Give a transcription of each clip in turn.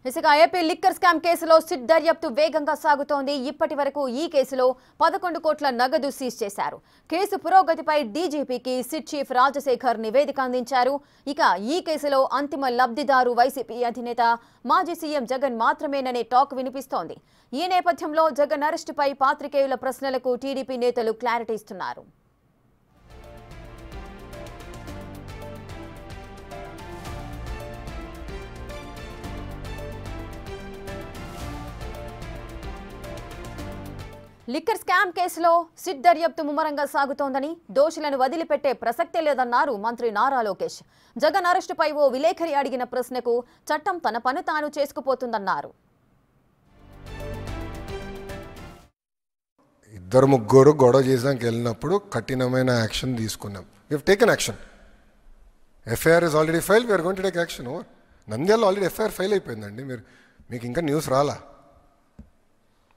ఇసుక AP liquor scam కేసులో SIT దర్యాప్తు వేగంగా సాగుతోంది. ఇప్పటి వరకు ఈ కేసులో 11 కోట్ల నగదు సీజ్ చేశారు. కేసు పురోగతిపై డీజీపీకి సిట్ చీఫ్ రాజశేఖర్ నివేదిక అందించారు. ఇక ఈ కేసులో అంతిమ లబ్ధిదారు వైసీపీ అధినేత మాజీ సీఎం జగన్ మాత్రమేననే టాక్ వినిపిస్తోంది. ఈ నేపథ్యంలో జగన్ అరెస్టుపై పాత్రికేయుల ప్రశ్నలకు టీడీపీ నేతలు క్లారిటీ ఇస్తున్నారు. లిక్కర్ స్కామ్ కేసులో సిట్ దర్యాప్తు ముమ్మరంగా సాగుతోందని, దోషులను వదిలిపెట్టే ప్రసక్తే లేదన్నారు మంత్రి నారా లోకేష్. జగన్ అరెస్టుపై ఓ విలేకరి అడిగిన ప్రశ్నకు చట్టం తన పని తాను చేసుకుపోతుందన్నారు. ఇద్దరు ముగ్గురు గొడవ చేసానికి వెళ్ళినప్పుడు కఠినమైన యాక్షన్ తీసుకున్నాం. We have taken action. FIR is already file. We're going to take action. నంద్యాలలో ఆల్రెడీ ఎఫ్ఐఆర్ ఫైల్ అయిపోయిందండి. మీకు ఇంకా న్యూస్ రాలా?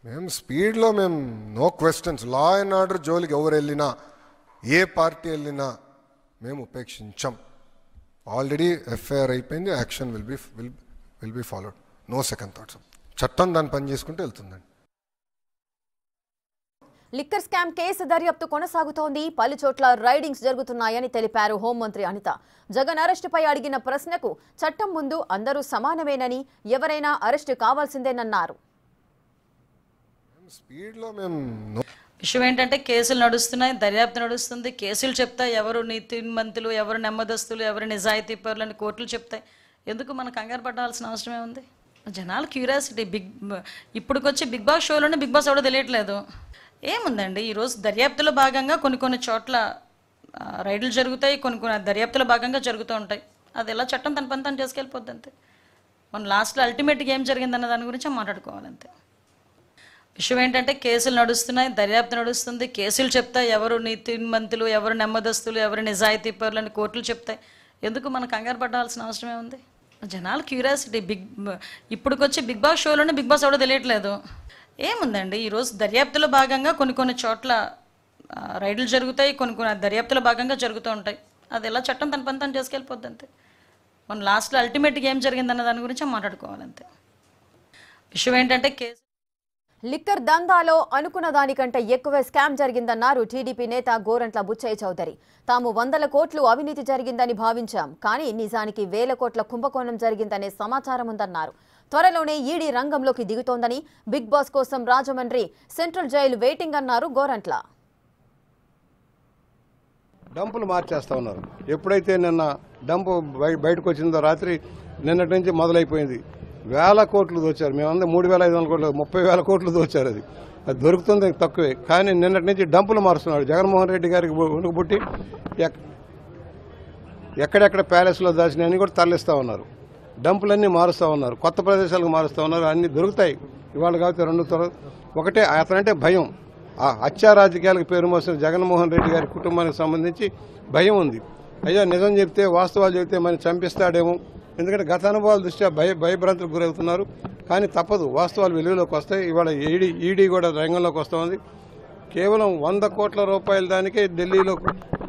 మేము స్పీడ్లో no questions, law and order జోలికి ఎవరు వెళ్ళినా, ఏ పార్టీ వెళ్ళినా మేము ఉపేక్షించాం. ఆల్రెడీ ఎఫ్ఐఆర్ అయిపోయింది. Action will be followed. No second thoughts. చట్టం దాన్ని పని చేసుకుంటూ వెళ్తుందండి. లిక్కర్ స్కామ్ కేసు దర్యాప్తు కొనసాగుతోంది. పలు చోట్ల రైడింగ్స్ జరుగుతున్నాయని తెలిపారు హోంమంత్రి అనిత. జగన్ అరెస్టుపై అడిగిన ప్రశ్నకు చట్టం ముందు అందరూ సమానమేనని, ఎవరైనా అరెస్టు కావాల్సిందేనన్నారు. విషయం ఏంటంటే కేసులు నడుస్తున్నాయి, దర్యాప్తు నడుస్తుంది. కేసులు చెప్తాయి ఎవరు నీతిమంతులు, ఎవరు నెమ్మదస్తులు, ఎవరు నిజాయితీ పరులని కోర్టులు చెప్తాయి. ఎందుకు మనం కంగారు పడాల్సిన అవసరమే ఉంది? జనాల క్యూరియాసిటీ. ఇప్పుడుకొచ్చి బిగ్ బాస్ షోలోనే బిగ్ బాస్ ఎవడో తెలియట్లేదు. ఏముందండి, ఈరోజు దర్యాప్తులో భాగంగా కొన్ని చోట్ల రైడ్లు జరుగుతాయి, కొన్ని దర్యాప్తులో భాగంగా జరుగుతూ ఉంటాయి. అది ఎలా చట్టం తన పని తను చేసుకెళ్ళిపోద్ది అంతే. మన లాస్ట్లో అల్టిమేట్గా ఏం జరిగిందన్న దాని గురించి మాట్లాడుకోవాలంతే. విషయం ఏంటంటే కేసులు నడుస్తున్నాయి, దర్యాప్తు నడుస్తుంది. కేసులు చెప్తాయి ఎవరు నీతిమంతులు, ఎవరు నెమ్మదస్తులు, ఎవరు నిజాయితీ పరులని కోర్టులు చెప్తాయి. ఎందుకు మనం కంగారు పడాల్సిన అవసరమే ఉంది? జనాల క్యూరియాసిటీ. ఇప్పుడుకొచ్చి బిగ్ బాస్ షోలోనే బిగ్ బాస్ ఎవడో తెలియట్లేదు. ఏముందండి, ఈరోజు దర్యాప్తులో భాగంగా కొన్ని చోట్ల రైడ్లు జరుగుతాయి, కొన్ని దర్యాప్తులో భాగంగా జరుగుతూ ఉంటాయి. అది ఎలా చట్టం తన పని తను చేసుకెళ్ళిపోద్ది అంతే. మన లాస్ట్లో అల్టిమేట్గా ఏం జరిగిందన్న దాని గురించి మాట్లాడుకోవాలంతే. విషయం ఏంటంటే కేసు లిక్కర్ దందాలో అనుకున్న దానికంటే ఎక్కువ స్కామ్ జరిగిందన్నారు టీడీపీ నేత గోరంట్ల బుచ్చయ్య చౌదరి. తాము 100 కోట్లు అవినీతి జరిగిందని భావించాం, కానీ నిజానికి 1000 కోట్ల కుంభకోణం జరిగిందనే సమాచారం ఉందన్నారు. త్వరలోనే ఈడీ రంగంలోకి దిగుతోందని, బిగ్ బాస్ కోసం రాజమండ్రి సెంట్రల్ జైలు వెయిటింగ్ అన్నారు గోరంట్ల. డంపులు మార్చేస్తా ఉన్నారు. ఎప్పుడైతే నిన్న డంపు బయటకు వచ్చిందో రాత్రి నిన్నటి నుంచి మొదలైపోయింది. 1000 కోట్లు దోచారు. మేమందరం 3500 కోట్లు, 30,000 కోట్లు దోచారు. అది దొరుకుతుంది తక్కువే. కానీ నిన్నటి నుంచి డంపులు మారుస్తున్నాడు. జగన్మోహన్ రెడ్డి గారికి ఉనుకుబుట్టి ఎక్కడెక్కడ ప్యాలెస్లో దాచినవన్నీ కూడా తరలిస్తూ ఉన్నారు. డంపులన్నీ మారుస్తూ ఉన్నారు, కొత్త ప్రదేశాలకు మారుస్తూ ఉన్నారు. అన్నీ దొరుకుతాయి ఇవాళ కాబట్టి 2 ఒకటే అతనంటే భయం. ఆ హత్యా రాజకీయాలకు పేరు మోసిన జగన్మోహన్ రెడ్డి గారి కుటుంబానికి సంబంధించి భయం ఉంది. అయ్యా నిజం చెప్తే, వాస్తవాలు చెబితే మనం చంపిస్తాడేమో. ఎందుకంటే గత అనుభవాల దృష్ట్యా భయభ్రాంతులకు గురవుతున్నారు. కానీ తప్పదు, వాస్తవాలు వెలుగులోకి వస్తాయి. ఇవాళ ఈడీ కూడా రంగంలోకి వస్తుంది. కేవలం 100 కోట్ల రూపాయల దానికే ఢిల్లీలో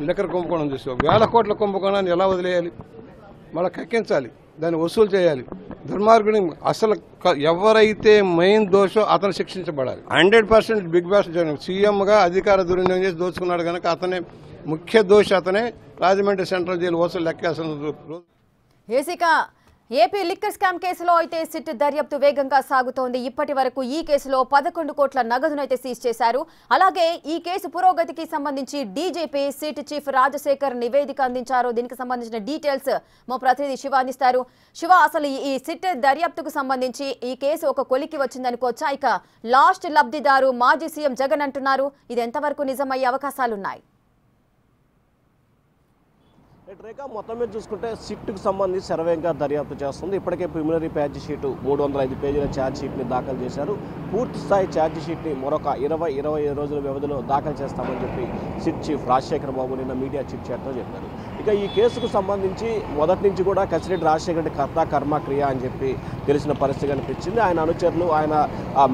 లిక్కర్ కుంభకోణం చూసాం. 1000 కోట్ల కుంభకోణాన్ని ఎలా వదిలేయాలి? మళ్ళీ కక్కించాలి, దాన్ని వసూలు చేయాలి. దుర్మార్గుని అసలు ఎవరైతే మెయిన్ దోషో అతను శిక్షించబడాలి. 100% బిగ్ బాస్ సీఎంగా అధికార దుర్వినియోగం చేసి దోచుకున్నాడు కనుక అతనే ముఖ్య దోషి. అతనే రాజమండ్రి సెంట్రల్ జైలు వసూలు లెక్కేసిన రోజు. ఏపీ లిక్కర్ స్కామ్ కేసులో అయితే సిట్ దర్యాప్తు వేగంగా సాగుతోంది. ఇప్పటి వరకు ఈ కేసులో 11 కోట్ల నగదునైతే సీజ్ చేశారు. అలాగే ఈ కేసు పురోగతికి సంబంధించి డీజీపీ సిట్ చీఫ్ రాజశేఖర్ నివేదిక అందించారు. దీనికి సంబంధించిన డీటెయిల్స్ మా ప్రతినిధి శివ అందిస్తారు. శివ, అసలు ఈ సిట్ దర్యాప్తుకు సంబంధించి ఈ కేసు ఒక కొలికి వచ్చిందనుకోవచ్చా? ఇక లాస్ట్ లబ్ధిదారు మాజీ సీఎం జగన్ అంటున్నారు. ఇది ఎంతవరకు నిజమయ్యే అవకాశాలున్నాయి? రేఖ, మొత్తం మీద చూసుకుంటే సిట్కు సంబంధించి శరవేగంగా దర్యాప్తు చేస్తుంది. ఇప్పటికే ప్రిలిమినరీ ఛార్జ్ షీటు 305 పేజీల ఛార్జ్ షీట్ని దాఖలు చేశారు. పూర్తి స్థాయి ఛార్జ్ షీట్ని మరొక 20-25 రోజుల వ్యవధిలో దాఖలు చేస్తామని చెప్పి సిట్ చీఫ్ రాజశేఖర్ బాబు నిన్న మీడియా చిట్ చాట్లో చెప్పారు. ఇక ఇక ఈ కేసుకు సంబంధించి మొదటి నుంచి కూడా కసిరెడ్డి రాజశేఖర రెడ్డి కర్త కర్మ క్రియ అని చెప్పి తెలిసిన పరిస్థితి కనిపించింది. ఆయన అనుచరులు, ఆయన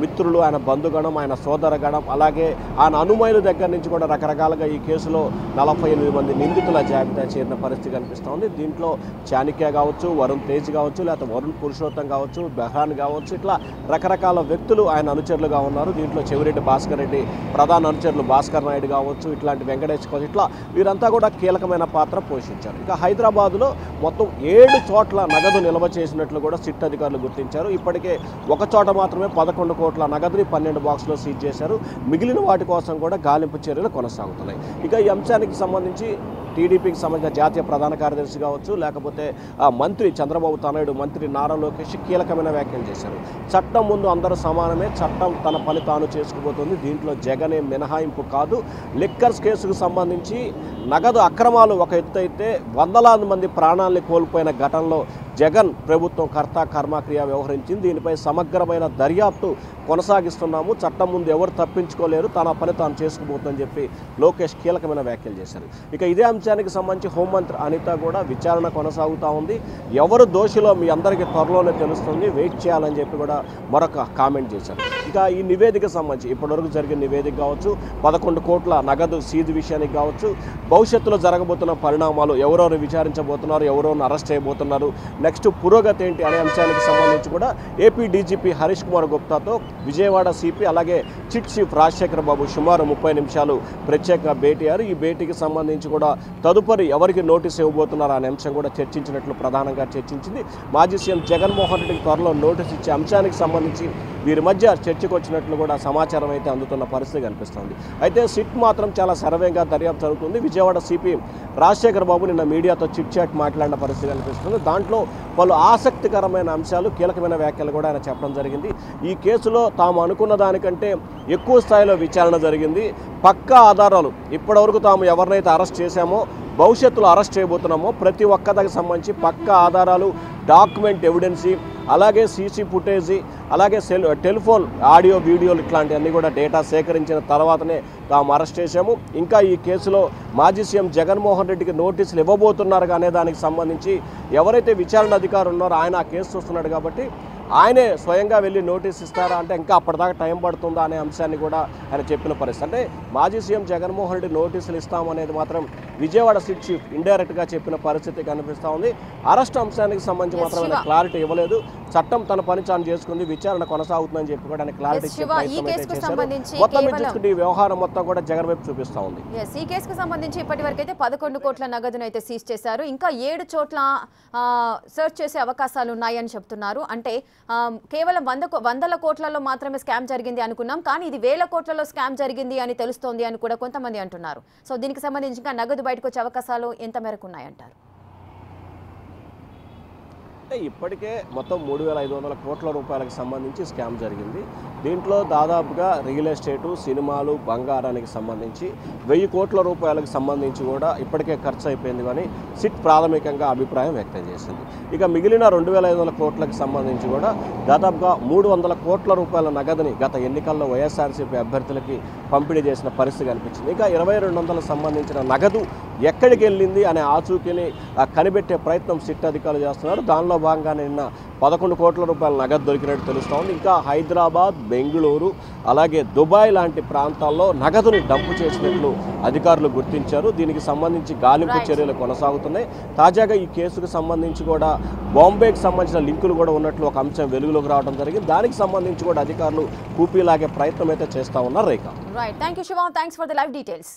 మిత్రులు, ఆయన బంధుగణం, ఆయన సోదరగణం, అలాగే ఆయన అనుమయుల దగ్గర నుంచి కూడా రకరకాలుగా ఈ కేసులో 48 మంది నిందితుల జాబితా చేరిన పరిస్థితి కనిపిస్తోంది. దీంట్లో చాణిక్య కావచ్చు, వరుణ్ తేజ్ కావచ్చు, లేకపోతే వరుణ్ పురుషోత్తం కావచ్చు, బెహ్రాన్ కావచ్చు, ఇట్లా రకరకాల వ్యక్తులు ఆయన అనుచరులుగా ఉన్నారు. దీంట్లో చెవిరెడ్డి భాస్కర్ రెడ్డి ప్రధాన అనుచరులు భాస్కర్ నాయుడు కావచ్చు, ఇట్లాంటి వెంకటేష్ కావచ్చు, ఇట్లా వీరంతా కూడా కీలకమైన పాత్ర పోషించారు. ఇక హైదరాబాద్లో మొత్తం 7 చోట్ల నగదు నిల్వ చేసినట్లు కూడా సిట్ అధికారులు గుర్తించారు. ఇప్పటికే ఒక చోట మాత్రమే 11 కోట్ల నగదుని 12 బాక్సులో సీజ్ చేశారు. మిగిలిన వాటి కోసం కూడా గాలింపు చర్యలు కొనసాగుతున్నాయి. ఇక ఈ అంశానికి సంబంధించి టీడీపీకి సంబంధించిన జాతీయ ప్రధాన కార్యదర్శి కావచ్చు, లేకపోతే మంత్రి చంద్రబాబు తనయుడు మంత్రి నారా లోకేష్ కీలకమైన వ్యాఖ్యలు చేశారు. చట్టం ముందు అందరూ సమానమే, చట్టం తన పని తాను చేసుకుపోతుంది, దీంట్లో జగనే మినహాయింపు కాదు. లిక్కర్స్ కేసుకు సంబంధించి నగదు అక్రమాలు ఒక ఎత్తు అయితే వందలాది మంది ప్రాణాలని కోల్పోయిన ఘటనలో జగన్ ప్రభుత్వం కర్త కర్మక్రియ వ్యవహరించింది. దీనిపై సమగ్రమైన దర్యాప్తు కొనసాగిస్తున్నాము, చట్టం ముందు ఎవరు తప్పించుకోలేరు, తన పని తాను చేసుకుపోతుందని చెప్పి లోకేష్ కీలకమైన వ్యాఖ్యలు చేశారు. ఇక ఇదే అంశానికి సంబంధించి హోంమంత్రి అనిత కూడా విచారణ కొనసాగుతూ ఉంది. ఎవరు దోషిలో మీ అందరికీ త్వరలోనే తెలుస్తుంది, వెయిట్ చేయాలని చెప్పి కూడా మరొక కామెంట్ చేశారు. ఇక ఈ నివేదిక సంబంధించి ఇప్పటివరకు జరిగిన నివేదిక కావచ్చు, 11 కోట్ల నగదు సీజ్ విషయానికి కావచ్చు, భవిష్యత్తులో జరగబోతున్న పరిణామాలు, ఎవరెవరు విచారించబోతున్నారు, ఎవరెవరిని అరెస్ట్ చేయబోతున్నారు, నెక్స్ట్ పురోగతి ఏంటి అనే అంశానికి సంబంధించి కూడా ఏపీ డీజీపీ హరీష్ కుమార్ గుప్తాతో విజయవాడ సిపి అలాగే చిట్ చీఫ్ రాజశేఖర బాబు సుమారు 30 నిమిషాలు ప్రత్యేకంగా భేటీ అయ్యారు. ఈ భేటీకి సంబంధించి కూడా తదుపరి ఎవరికి నోటీస్ ఇవ్వబోతున్నారు అనే అంశం కూడా చర్చించినట్లు ప్రధానంగా చర్చించింది. మాజీ సీఎం జగన్మోహన్ రెడ్డికి త్వరలో నోటీస్ ఇచ్చే అంశానికి సంబంధించి వీరి మధ్య చర్చకు వచ్చినట్లు కూడా సమాచారం అయితే అందుతున్న పరిస్థితి కనిపిస్తుంది. అయితే సిట్ మాత్రం చాలా సర్వేగా దర్యాప్తు జరుగుతుంది. విజయవాడ సిపి రాజశేఖర బాబు నిన్న మీడియాతో చిట్ చాట్ మాట్లాడిన పరిస్థితి కనిపిస్తుంది. దాంట్లో పలు ఆసక్తికరమైన అంశాలు, కీలకమైన వ్యాఖ్యలు కూడా ఆయన చెప్పడం జరిగింది. ఈ కేసులో తాము అనుకున్న దానికంటే ఎక్కువ స్థాయిలో విచారణ జరిగింది. పక్కా ఆధారాలు, ఇప్పటివరకు తాము ఎవరినైతే అరెస్ట్ చేశామో, భవిష్యత్తులో అరెస్ట్ చేయబోతున్నామో ప్రతి ఒక్కదానికి సంబంధించి పక్కా ఆధారాలు, డాక్యుమెంట్ ఎవిడెన్సీ, అలాగే సీసీ ఫుటేజీ, అలాగే టెలిఫోన్ ఆడియో వీడియోలు ఇట్లాంటివన్నీ కూడా డేటా సేకరించిన తర్వాతనే తాము అరెస్ట్ చేశాము. ఇంకా ఈ కేసులో మాజీ సీఎం జగన్మోహన్ రెడ్డికి నోటీసులు ఇవ్వబోతున్నారు అనే దానికి సంబంధించి ఎవరైతే విచారణ అధికారులు ఉన్నారో ఆయన ఆ కేసు చూస్తున్నాడు కాబట్టి ఆయనే స్వయంగా వెళ్ళి నోటీస్ ఇస్తారా అంటే ఇంకా అప్పటిదాకా టైం పడుతుందా అనే అంశాన్ని కూడా ఆయన చెప్పిన పరిస్థితి. అంటే మాజీ సీఎం జగన్మోహన్ రెడ్డి నోటీసులు ఇస్తామనేది మాత్రం విజయవాడ సిట్ చీఫ్ ఇండైరెక్ట్గా చెప్పిన పరిస్థితి కనిపిస్తూ ఉంది. అరెస్ట్ అంశానికి సంబంధించి మాత్రం ఆయన క్లారిటీ ఇవ్వలేదు. చట్టం తన పని తాను చేసుకుంది, విచారణ కొనసాగుతుందని చెప్పి కూడా ఆయన క్లారిటీ మొత్తం చూసుకుంటే ఈ వ్యవహారం మొత్తం కూడా జగన్ వైపు చూపిస్తూ ఉంది. ఈ కేసుకు సంబంధించి ఇప్పటివరకు అయితే 11 కోట్ల నగదును అయితే సీజ్ చేశారు. ఇంకా 7 చోట్ల సర్చ్ చేసే అవకాశాలు ఉన్నాయని చెప్తున్నారు. అంటే కేవలం 100 కోట్లలో మాత్రమే స్కామ్ జరిగింది అనుకున్నాం, కానీ ఇది 1000 కోట్లలో స్కామ్ జరిగింది అని తెలుస్తోంది అని కూడా కొంతమంది అంటున్నారు. సో దీనికి సంబంధించి ఇంకా నగదు బయటకు వచ్చే అవకాశాలు ఎంత మేరకు ఉన్నాయంటారు? ఇప్పటికే మొత్తం 3,500 కోట్ల రూపాయలకు సంబంధించి స్కామ్ జరిగింది. దీంట్లో దాదాపుగా రియల్ ఎస్టేటు, సినిమాలు, బంగారానికి సంబంధించి 1000 కోట్ల రూపాయలకు సంబంధించి కూడా ఇప్పటికే ఖర్చు అయిపోయింది కానీ సిట్ ప్రాథమికంగా అభిప్రాయం వ్యక్తం చేసింది. ఇక మిగిలిన 2,500 కోట్లకు సంబంధించి కూడా దాదాపుగా 300 కోట్ల రూపాయల నగదుని గత ఎన్నికల్లో వైఎస్ఆర్సీపీ అభ్యర్థులకి పంపిణీ చేసిన పరిస్థితి కనిపించింది. ఇక 2,200 సంబంధించిన నగదు ఎక్కడికి వెళ్ళింది అనే ఆచూకీని కనిపెట్టే ప్రయత్నం సిట్ అధికారులు చేస్తున్నారు. దానిలో భాగంగానే నిన్న 11 కోట్ల రూపాయల నగదు దొరికినట్టు తెలుస్తోంది. ఇంకా హైదరాబాద్, బెంగళూరు, అలాగే దుబాయ్ లాంటి ప్రాంతాల్లో నగదుని డంపు చేసినట్లు అధికారులు గుర్తించారు. దీనికి సంబంధించి గాలింపు చర్యలు కొనసాగుతున్నాయి. తాజాగా ఈ కేసుకు సంబంధించి కూడా బాంబేకి సంబంధించిన లింకులు కూడా ఉన్నట్లు ఒక అంశం వెలుగులోకి రావడం జరిగింది. దానికి సంబంధించి కూడా అధికారులు కూపీలాగే ప్రయత్నం అయితే చేస్తా ఉన్నారు. Rekha, right, thank you Siva, thanks for the live details.